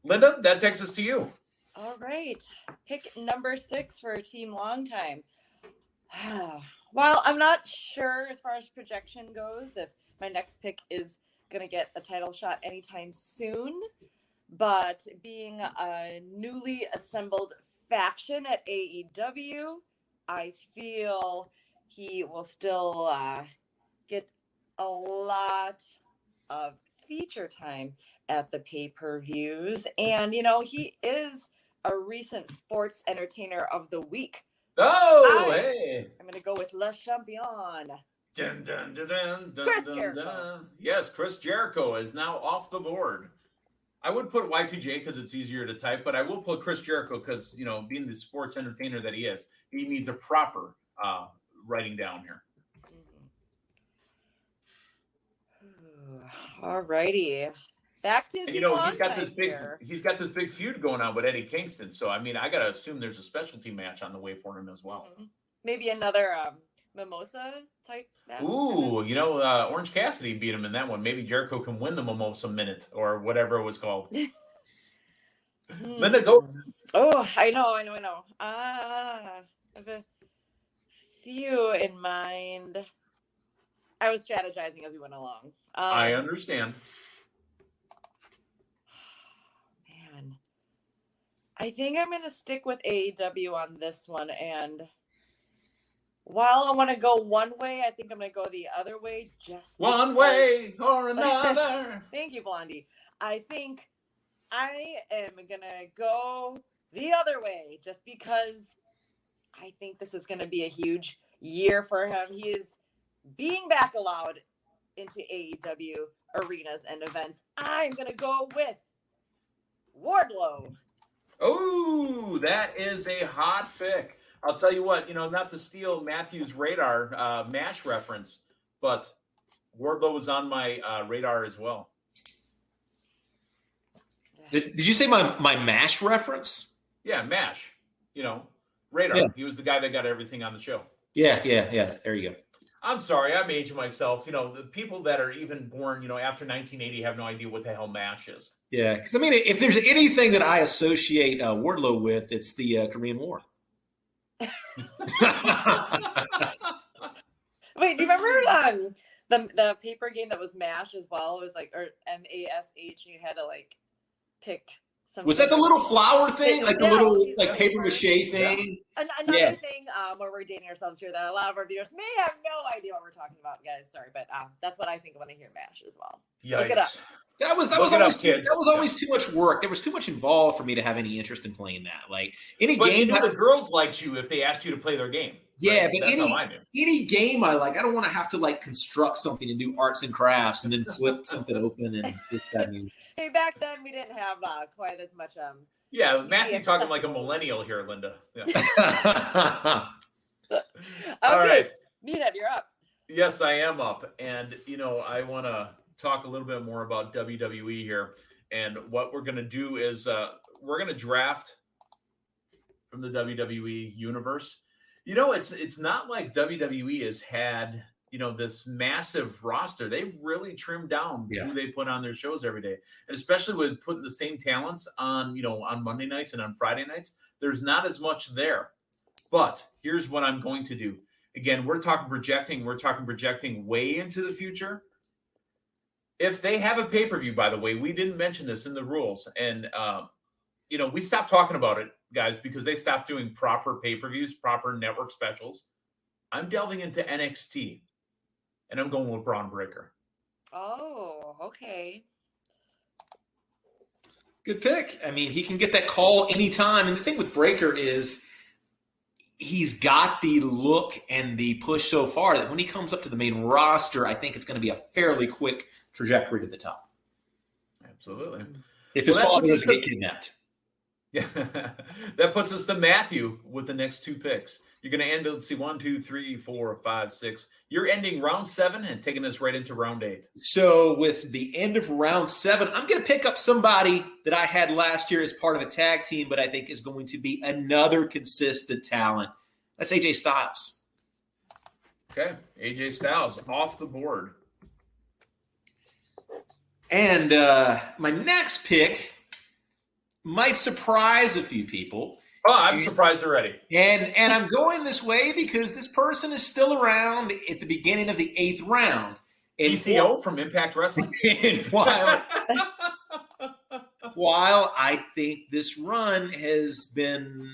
Speaker 1: Linda, that takes us to you.
Speaker 2: All right. Pick number 6 for Team Long Time. While I'm not sure as far as projection goes if my next pick is going to get a title shot anytime soon, but being a newly assembled faction at AEW, I feel he will still get a lot of feature time at the pay-per-views. And, he is a recent sports entertainer of the week.
Speaker 1: Oh, hey.
Speaker 2: I'm going to go with Le Champion.
Speaker 1: Dun, dun, dun, dun, dun,
Speaker 2: Chris
Speaker 1: dun,
Speaker 2: Jericho.
Speaker 1: dun. Yes, Chris Jericho is now off the board. I would put Y2J because it's easier to type, but I will put Chris Jericho because, being the sports entertainer that he is, he needs the proper writing down here.
Speaker 2: All righty. Back to
Speaker 1: he's got this big feud going on with Eddie Kingston. So I gotta assume there's a specialty match on the way for him as well.
Speaker 2: Maybe another mimosa type match.
Speaker 1: Ooh, Orange Cassidy beat him in that one. Maybe Jericho can win the mimosa minute or whatever it was called. Linda, go.
Speaker 2: Oh, I know. I have a few in mind. I was strategizing as we went along.
Speaker 1: I understand.
Speaker 2: Man, I think I'm going to stick with AEW on this one. And while I want to go one way, I think I'm going to go the other way. Just
Speaker 1: one way or another.
Speaker 2: Thank you, Blondie. I think I am going to go the other way just because I think this is going to be a huge year for him. He is being back allowed into AEW arenas and events. I'm going to go with Wardlow.
Speaker 1: Oh, that is a hot pick. I'll tell you what, not to steal Matthew's radar MASH reference, but Wardlow was on my radar as well.
Speaker 3: Did you say my MASH reference?
Speaker 1: Yeah, MASH. Radar. Yeah. He was the guy that got everything on the show.
Speaker 3: Yeah. There you go.
Speaker 1: I'm sorry, I'm aging myself. The people that are even born, after 1980 have no idea what the hell MASH is.
Speaker 3: Yeah, because if there's anything that I associate Wardlow with, it's the Korean War.
Speaker 2: Wait, do you remember the paper game that was MASH as well? It was or MASH, and you had to pick something.
Speaker 3: Was that the little flower thing? The little paper mache thing?
Speaker 2: Yeah. Another thing where we're dating ourselves here that a lot of our viewers may have no idea what we're talking about, guys. Sorry, but that's what I think when I hear MASH as well.
Speaker 1: Yikes.
Speaker 2: Look it up.
Speaker 3: That was always too much work. There was too much involved for me to have any interest in playing that. Any game,
Speaker 1: the girls liked you if they asked you to play their game.
Speaker 3: Yeah,
Speaker 1: right?
Speaker 3: but any game I like, I don't want to have to construct something and do arts and crafts and then flip something open and that means.
Speaker 2: Hey, back then we didn't have quite as much.
Speaker 1: Yeah, Matthew talking like a millennial here, Linda. Yeah.
Speaker 2: Okay,
Speaker 1: all right,
Speaker 2: Meathead, you're up.
Speaker 1: Yes, I am up, and I want to talk a little bit more about WWE here, and what we're going to do is we're going to draft from the WWE universe. It's not like WWE has had this massive roster. They've really trimmed down who they put on their shows every day. And especially with putting the same talents on, on Monday nights and on Friday nights, there's not as much there. But here's what I'm going to do. Again, we're talking projecting way into the future. If they have a pay-per-view, by the way, we didn't mention this in the rules. And, we stopped talking about it, guys, because they stopped doing proper pay-per-views, proper network specials. I'm delving into NXT. And I'm going with Braun Breaker.
Speaker 2: Oh, okay.
Speaker 3: Good pick. He can get that call anytime. And the thing with Breaker is he's got the look and the push so far that when he comes up to the main roster, I think it's going to be a fairly quick trajectory to the top.
Speaker 1: Absolutely.
Speaker 3: If his father doesn't get kidnapped.
Speaker 1: Yeah. That puts us to Matthew with the next two picks. You're going to end, let's see, 1, 2, 3, 4, 5, 6. You're ending round 7 and taking us right into round 8.
Speaker 3: So with the end of round 7, I'm going to pick up somebody that I had last year as part of a tag team, but I think is going to be another consistent talent. That's AJ Styles.
Speaker 1: Okay, AJ Styles off the board.
Speaker 3: And my next pick might surprise a few people.
Speaker 1: Oh, I'm surprised already.
Speaker 3: And I'm going this way because this person is still around at the beginning of the 8th round. And
Speaker 1: PCO from Impact Wrestling?
Speaker 3: While I think this run has been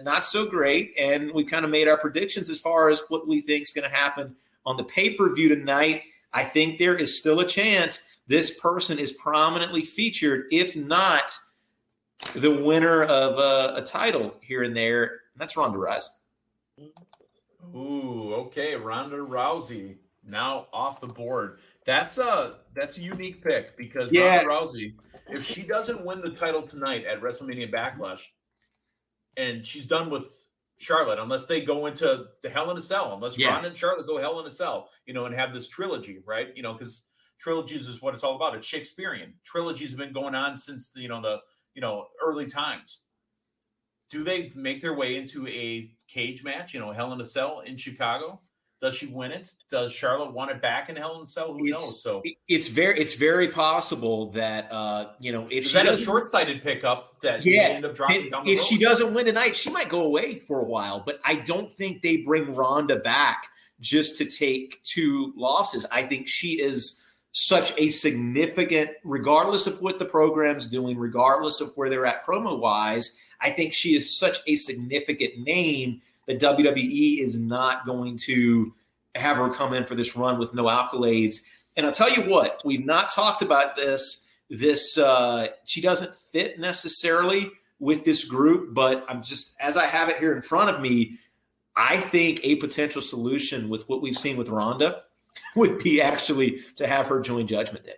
Speaker 3: not so great, and we kind of made our predictions as far as what we think is going to happen on the pay-per-view tonight, I think there is still a chance this person is prominently featured, if not the winner of a title here and there. And that's Ronda Rousey.
Speaker 1: Ooh, okay. Ronda Rousey now off the board. That's a unique pick because Ronda Rousey, if she doesn't win the title tonight at WrestleMania Backlash, and she's done with Charlotte, unless they go into the Hell in a Cell, unless Ronda and Charlotte go Hell in a Cell, and have this trilogy, right? Because trilogies is what it's all about. It's Shakespearean. Trilogies have been going on since the early times. Do they make their way into a cage match, Hell in a Cell in Chicago? Does she win it? Does Charlotte want it back in Hell in a Cell? Who knows? So
Speaker 3: it's very possible that if
Speaker 1: is that a short-sighted pickup that they end up dropping down the road?
Speaker 3: If she doesn't win tonight, she might go away for a while. But I don't think they bring Ronda back just to take 2 losses. I think she is such a significant, regardless of what the program's doing, regardless of where they're at promo-wise, I think she is such a significant name that WWE is not going to have her come in for this run with no accolades. And I'll tell you what, we've not talked about this. She doesn't fit necessarily with this group, but I'm just, as I have it here in front of me, I think a potential solution with what we've seen with Ronda would be actually to have her join Judgment Day.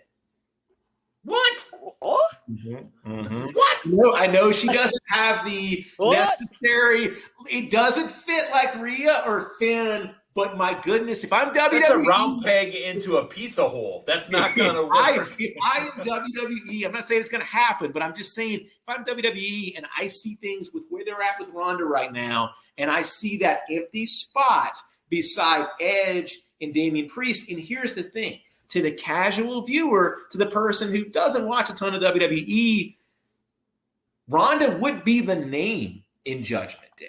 Speaker 1: What?
Speaker 2: Oh?
Speaker 3: Mm-hmm. Mm-hmm.
Speaker 1: What?
Speaker 3: No, I know she doesn't have the necessary. It doesn't fit like Rhea or Finn. But my goodness, if I'm WWE,
Speaker 1: that's a round peg into a pizza hole. That's not going to work.
Speaker 3: If I am WWE, I'm not saying it's going to happen, but I'm just saying if I'm WWE and I see things with where they're at with Ronda right now, and I see that empty spot beside Edge and Damien Priest, and here's the thing. To the casual viewer, to the person who doesn't watch a ton of WWE, Ronda would be the name in Judgment Day.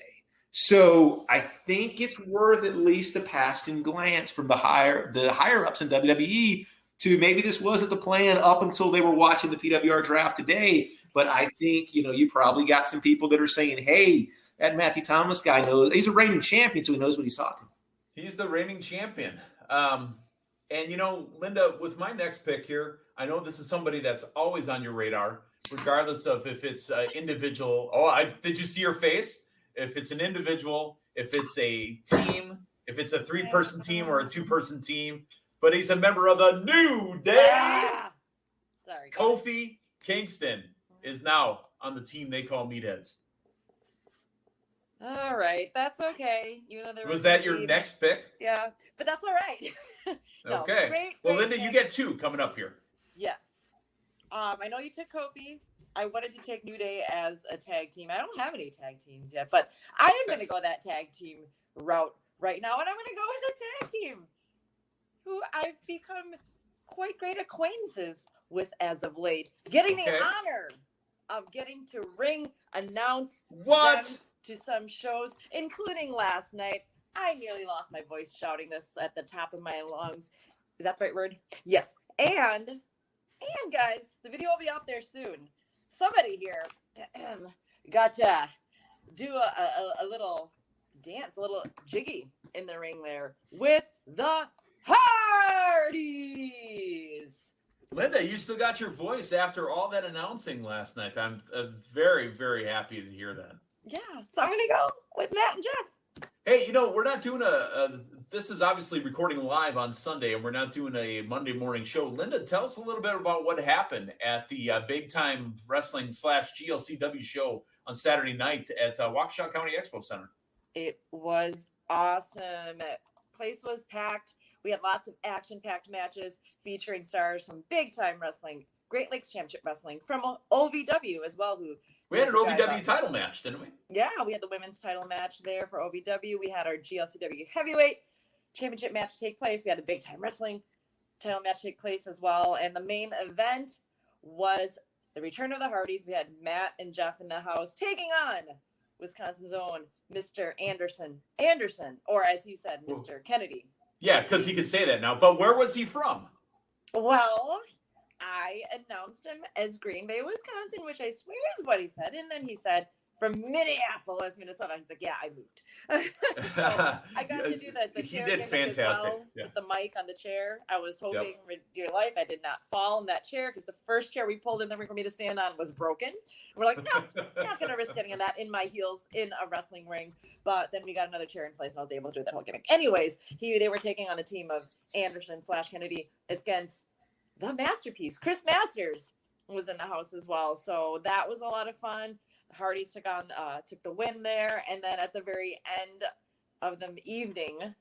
Speaker 3: So I think it's worth at least a passing glance from the higher ups in WWE to maybe this wasn't the plan up until they were watching the PWR Draft today. But I think, you probably got some people that are saying, hey, that Matthew Thomas guy knows. He's a reigning champion, so he knows what he's talking about.
Speaker 1: He's the reigning champion. And, Linda, with my next pick here, I know this is somebody that's always on your radar, regardless of if it's individual. Did you see her face? If it's an individual, if it's a team, if it's a 3-person team or a 2-person team, but he's a member of the New Day.
Speaker 2: Sorry.
Speaker 1: Kofi Kingston is now on the team they call Meatheads.
Speaker 2: All right, that's okay.
Speaker 1: Was that your next pick?
Speaker 2: Yeah, but that's all right. No,
Speaker 1: okay.
Speaker 2: Great
Speaker 1: Linda,
Speaker 2: pick.
Speaker 1: you get 2 coming up here.
Speaker 2: Yes. I know you took Kofi. I wanted to take New Day as a tag team. I don't have any tag teams yet, but I am going to go that tag team route right now, and I'm going to go with a tag team who I've become quite great acquaintances with as of late, getting the honor of getting to ring announce them to some shows, including last night. I nearly lost my voice shouting this at the top of my lungs. Is that the right word? Yes. And guys, the video will be out there soon. Somebody here got to do a little dance, a little jiggy in the ring there with the Hardys.
Speaker 1: Linda, you still got your voice after all that announcing last night. I'm very, very happy to hear that.
Speaker 2: Yeah, so I'm going to go with Matt and Jeff.
Speaker 1: Hey, we're not doing this is obviously recording live on Sunday, and we're not doing a Monday morning show. Linda, tell us a little bit about what happened at the Big Time Wrestling /GLCW show on Saturday night at Waukesha County Expo Center.
Speaker 2: It was awesome. Place was packed. We had lots of action-packed matches featuring stars from Big Time Wrestling, Great Lakes Championship Wrestling, from OVW as well.
Speaker 1: We had an OVW title match, didn't we?
Speaker 2: Yeah, we had the women's title match there for OVW. We had our GLCW Heavyweight Championship match take place. We had a Big Time Wrestling title match take place as well. And the main event was the return of the Hardys. We had Matt and Jeff in the house taking on Wisconsin's own Mr. Anderson, or as he said, Mr. Kennedy.
Speaker 1: Yeah, because he could say that now. But where was he from?
Speaker 2: Well, I announced him as Green Bay, Wisconsin, which I swear is what he said. And then he said from Minneapolis, Minnesota. He's like, yeah, I moved. So I got to do the
Speaker 1: he
Speaker 2: chair
Speaker 1: did
Speaker 2: gimmick as
Speaker 1: fantastic.
Speaker 2: well,
Speaker 1: Yeah.
Speaker 2: with the mic on the chair. I was hoping for dear life I did not fall in that chair, because the first chair we pulled in the ring for me to stand on was broken. We're like, no, not going to risk standing on that in my heels in a wrestling ring. But then we got another chair in place, and I was able to do that whole gimmick. Anyways, they were taking on the team of Anderson/Kennedy against the Masterpiece. Chris Masters was in the house as well. So that was a lot of fun. The Hardys took the win there. And then at the very end of the evening,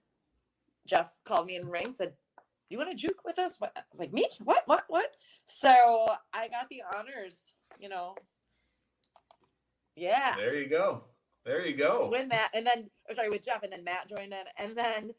Speaker 2: Jeff called me in the ring, said, "You want to juke with us?" What? I was like, "Me? What? So I got the honors, Yeah.
Speaker 1: There you go.
Speaker 2: With Matt, and then, with Jeff, and then Matt joined in, and then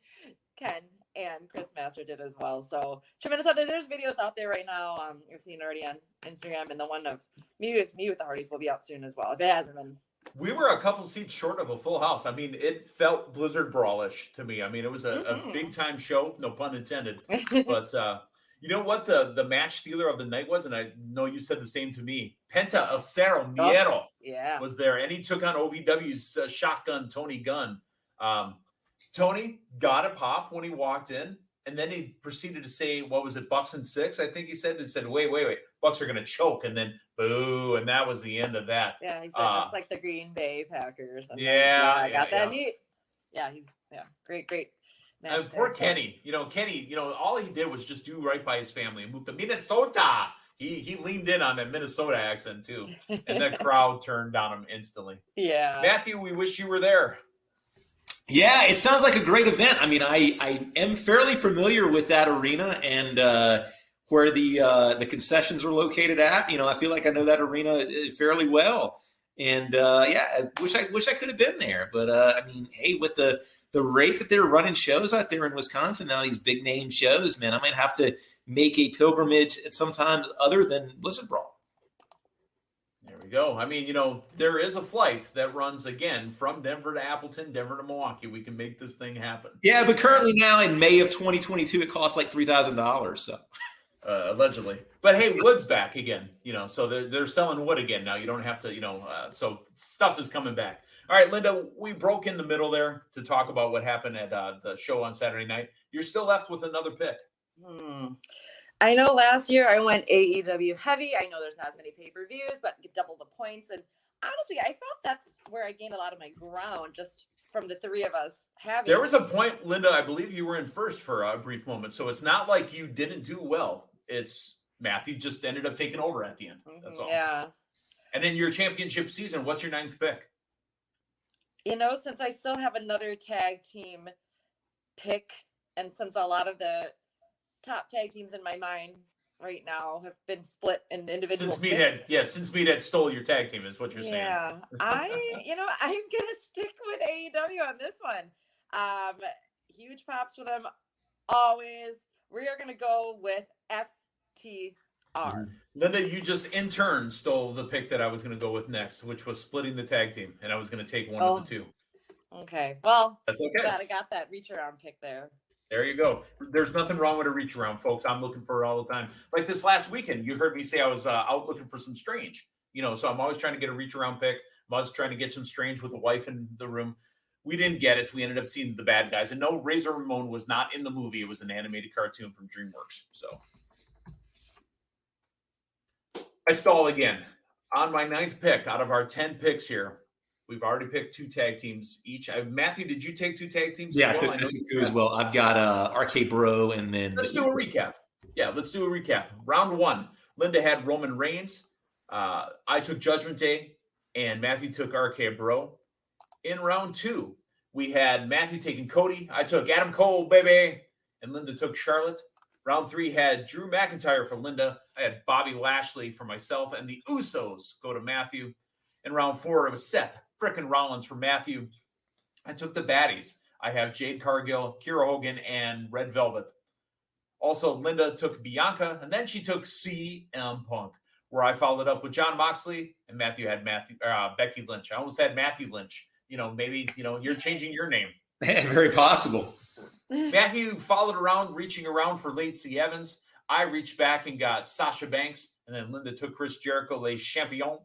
Speaker 2: Ken and Chris Master did as well. So tremendous. There's videos out there right now. You've seen already on Instagram, and the one of me with the Hardys will be out soon as well, if it hasn't been.
Speaker 1: We were a couple seats short of a full house. I mean, it felt Blizzard Brawlish to me. I mean, it was a big time show, no pun intended. But you know what the match stealer of the night was, and I know you said the same to me. Penta El Cerro Miedo was there, and he took on OVW's shotgun Tony Gunn. Tony got a pop when he walked in, and then he proceeded to say, what was it, Bucks and 6? I think he said, wait, Bucks are going to choke, and then boo, and that was the end of that.
Speaker 2: Yeah, he said just like the Green Bay Packers.
Speaker 1: I
Speaker 2: got that neat. Yeah, he's great.
Speaker 1: And poor Kenny, Kenny, all he did was just do right by his family and move to Minnesota. He leaned in on that Minnesota accent too, and that crowd turned on him instantly.
Speaker 2: Yeah,
Speaker 1: Matthew, we wish you were there.
Speaker 3: Yeah, it sounds like a great event. I mean, I am fairly familiar with that arena and where the concessions are located at. I feel like I know that arena fairly well. And I wish I could have been there. But I mean, hey, with the rate that they're running shows out there in Wisconsin now, these big name shows, man, I might have to make a pilgrimage at some time other than Blizzard Brawl.
Speaker 1: There we go. I mean, there is a flight that runs again from Denver to Appleton, Denver to Milwaukee. We can make this thing happen.
Speaker 3: Yeah, but currently now in May of 2022, it costs like $3,000. So
Speaker 1: allegedly, but hey, wood's back again. So they're selling wood again now. You don't have to, so stuff is coming back. All right, Linda, we broke in the middle there to talk about what happened at the show on Saturday night. You're still left with another pick.
Speaker 2: I know last year I went AEW heavy. I know there's not as many pay-per-views, but double the points. And honestly, I felt that's where I gained a lot of my ground just from the three of us having.
Speaker 1: There was a point, Linda, I believe you were in first for a brief moment. So it's not like you didn't do well. It's Matthew just ended up taking over at the end. That's all.
Speaker 2: Yeah.
Speaker 1: And in your championship season, what's your 9th pick?
Speaker 2: Since I still have another tag team pick, and since a lot of the top tag teams in my mind right now have been split in individual
Speaker 1: since Meathead stole your tag team is what you're saying.
Speaker 2: Yeah. I'm gonna stick with AEW on this one. Huge props for them always. We are gonna go with FTR.
Speaker 1: Linda, you just in turn stole the pick that I was going to go with next, which was splitting the tag team, and I was going to take one of the two.
Speaker 2: Okay, well,
Speaker 1: that's okay.
Speaker 2: Glad I got that reach around pick there.
Speaker 1: There you go. There's nothing wrong with a reach around, folks. I'm looking for it all the time. Like this last weekend, you heard me say I was out looking for some strange. So I'm always trying to get a reach around pick. I'm always trying to get some strange with the wife in the room. We didn't get it. We ended up seeing the bad guys. And no, Razor Ramon was not in the movie. It was an animated cartoon from DreamWorks. So I stall again. On my 9th pick out of our 10 picks here, we've already picked 2 tag teams each. Matthew, did you take 2 tag teams?
Speaker 3: Yeah, I took 2 as well. I've got RK Bro, and then
Speaker 1: let's do a recap. Yeah, let's do a recap. Round 1, Linda had Roman Reigns. I took Judgment Day, and Matthew took RK Bro. In round 2, we had Matthew taking Cody. I took Adam Cole, baby, and Linda took Charlotte. Round 3 had Drew McIntyre for Linda. I had Bobby Lashley for myself, and the Usos go to Matthew. In round 4, it was Seth frickin' Rollins for Matthew. I took the baddies. I have Jade Cargill, Kiera Hogan, and Red Velvet. Also, Linda took Bianca, and then she took CM Punk, where I followed up with Jon Moxley, and Matthew had Becky Lynch. I almost had Matthew Lynch. Maybe, you're changing your name.
Speaker 3: Very possible.
Speaker 1: Matthew followed around, reaching around for Lacey Evans. I reached back and got Sasha Banks, and then Linda took Chris Jericho, Les Champions.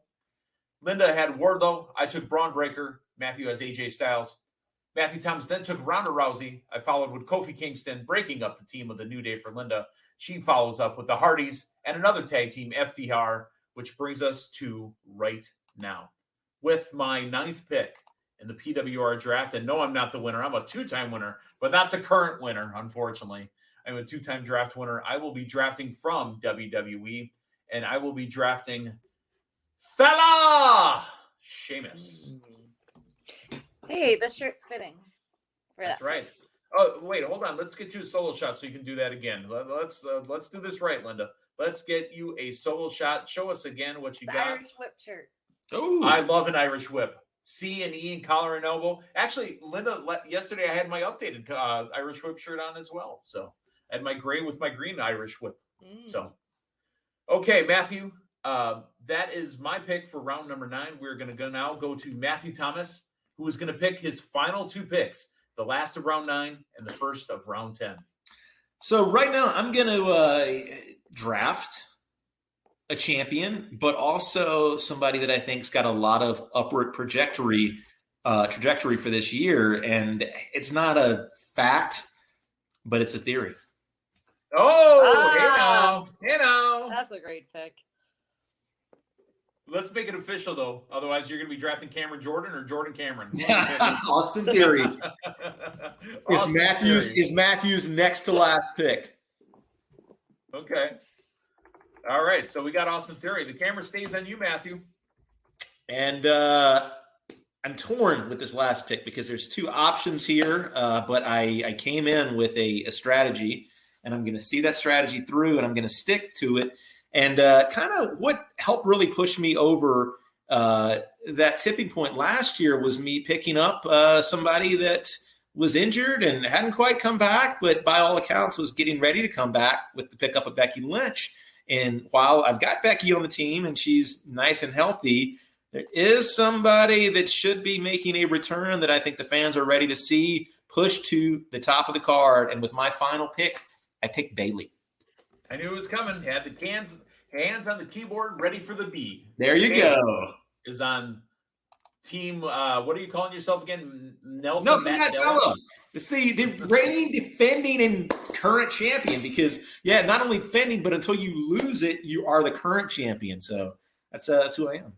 Speaker 1: Linda had Wardlow. I took Braun Breaker. Matthew has AJ Styles. Matthew Thomas then took Ronda Rousey. I followed with Kofi Kingston, breaking up the team of the New Day for Linda. She follows up with the Hardys and another tag team, FTR, which brings us to right now. With my 9th pick in the PWR draft, and no, I'm not the winner. I'm a 2-time winner, but not the current winner, unfortunately. I'm a 2-time draft winner. I will be drafting from WWE, and I will be drafting Fella Sheamus.
Speaker 2: Hey, the shirt's fitting.
Speaker 1: That's right. Oh, wait, hold on. Let's get you a solo shot so you can do that again. Let's do this right, Linda. Let's get you a solo shot. Show us again what you got.
Speaker 2: Irish whip shirt.
Speaker 1: Oh, I love an Irish whip. C and E and collar and elbow. Actually, Linda, yesterday I had my updated Irish whip shirt on as well. So I had my gray with my green Irish whip. So, okay, Matthew, that is my pick for round number 9. We're going to now go to Matthew Thomas, who is going to pick his final 2 picks, the last of round 9 and the first of round 10.
Speaker 3: So right now I'm going to draft a champion, but also somebody that I think's got a lot of upward trajectory for this year. And it's not a fact, but it's a theory.
Speaker 1: Oh, hey now.
Speaker 2: That's a great pick.
Speaker 1: Let's make it official, though. Otherwise, you're going to be drafting Cameron Jordan or Jordan Cameron.
Speaker 3: Austin Theory. Is Matthew's next to last pick.
Speaker 1: Okay. All right. So we got Austin Theory. The camera stays on you, Matthew.
Speaker 3: And I'm torn with this last pick because there's 2 options here, but I came in with a strategy, and I'm going to see that strategy through, and I'm going to stick to it. And kind of what helped really push me over that tipping point last year was me picking up somebody that was injured and hadn't quite come back, but by all accounts was getting ready to come back with the pickup of Becky Lynch. And while I've got Becky on the team and she's nice and healthy, there is somebody that should be making a return that I think the fans are ready to see push to the top of the card. And with my final pick, I picked Bayley.
Speaker 1: I knew it was coming. Had the hands on the keyboard, ready for the B.
Speaker 3: There you go.
Speaker 1: Is on team. What are you calling yourself again? Nelson
Speaker 3: Mandela. It's the reigning, defending, and current champion. Because not only defending, but until you lose it, you are the current champion. So that's who I am.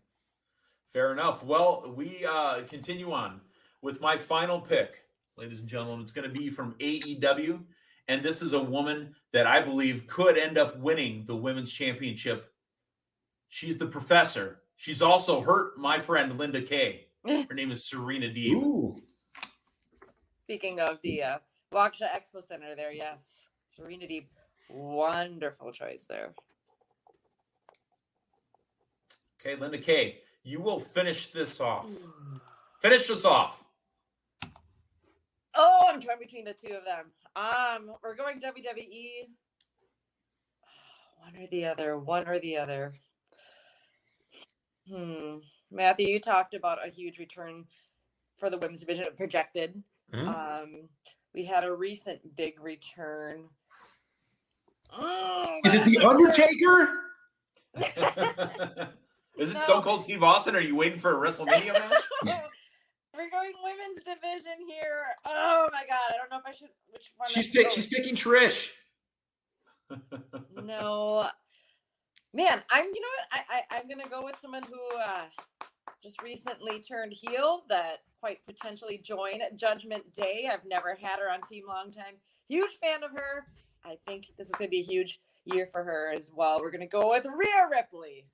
Speaker 1: Fair enough. Well, we continue on with my final pick, ladies and gentlemen. It's going to be from AEW. And this is a woman that I believe could end up winning the women's championship. She's the professor. She's also hurt my friend Linda Kay. Her name is Serena Deeb.
Speaker 3: Ooh.
Speaker 2: Speaking of the Waukesha Expo Center there, yes. Serena Deeb. Wonderful choice there.
Speaker 1: Okay, Linda Kay, you will finish this off. Finish this off.
Speaker 2: Oh, I'm torn between the 2 of them. We're going WWE. One or the other. Matthew, you talked about a huge return for the women's division projected. Mm-hmm. We had a recent big return.
Speaker 3: Is it The Undertaker?
Speaker 1: Is it Stone Cold Steve Austin? Are you waiting for a WrestleMania match?
Speaker 2: We're going women's division here. Oh my god, I don't know if I should. Which one?
Speaker 3: She's picking Trish.
Speaker 2: No, man. I'm gonna go with someone who just recently turned heel that quite potentially join Judgment Day. I've never had her on team long time. Huge fan of her. I think this is gonna be a huge year for her as well. We're gonna go with Rio Ripley.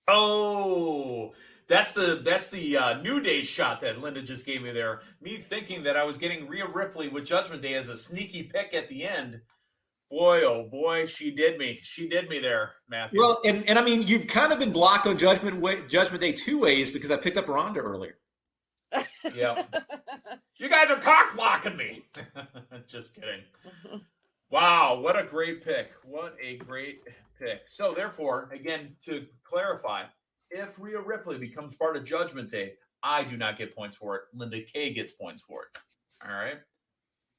Speaker 1: Oh. That's the New Day shot that Linda just gave me there. Me thinking that I was getting Rhea Ripley with Judgment Day as a sneaky pick at the end. Boy, oh boy, she did me. She did me there, Matthew.
Speaker 3: Well, and I mean, you've kind of been blocked on Judgment Day 2 ways because I picked up Ronda earlier.
Speaker 1: Yeah. You guys are cock blocking me. Just kidding. Wow, what a great pick. What a great pick. So therefore, again, to clarify, if Rhea Ripley becomes part of Judgment Day, I do not get points for it. Linda Kay gets points for it. All right.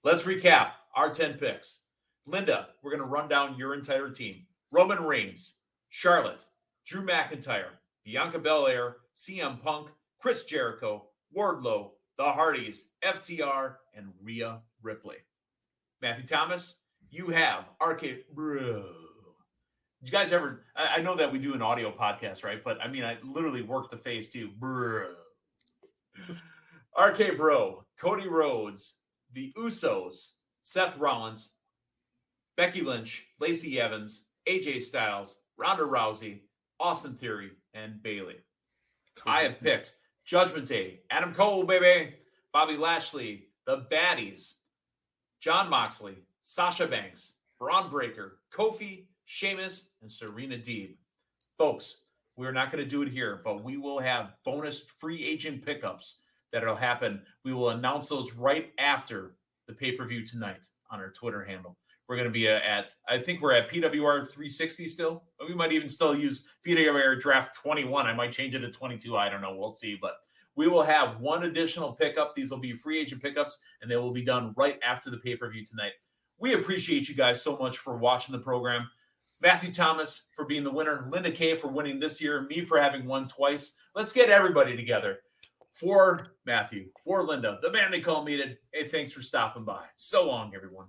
Speaker 1: Let's recap our 10 picks. Linda, we're going to run down your entire team. Roman Reigns, Charlotte, Drew McIntyre, Bianca Belair, CM Punk, Chris Jericho, Wardlow, The Hardys, FTR, and Rhea Ripley. Matthew Thomas, you have RK Bro. Did you guys ever, I know that we do an audio podcast, right? But I mean, I literally work the face too. Bro. RK Bro, Cody Rhodes, the Usos, Seth Rollins, Becky Lynch, Lacey Evans, AJ Styles, Ronda Rousey, Austin Theory, and Bayley. I have picked Judgment Day, Adam Cole, baby, Bobby Lashley, the Baddies, Jon Moxley, Sasha Banks, Braun Breaker, Kofi, Sheamus, and Serena Deeb. Folks, we're not going to do it here, but we will have bonus free agent pickups that'll happen. We will announce those right after the pay-per-view tonight on our Twitter handle. We're going to be I think we're at PWR 360 still. We might even still use PWR Draft 21. I might change it to 22. I don't know. We'll see. But we will have one additional pickup. These will be free agent pickups, and they will be done right after the pay-per-view tonight. We appreciate you guys so much for watching the program. Matthew Thomas for being the winner. Linda Kay for winning this year. Me for having won twice. Let's get everybody together. For Matthew, for Linda, the man they call Meathead. Hey, thanks for stopping by. So long, everyone.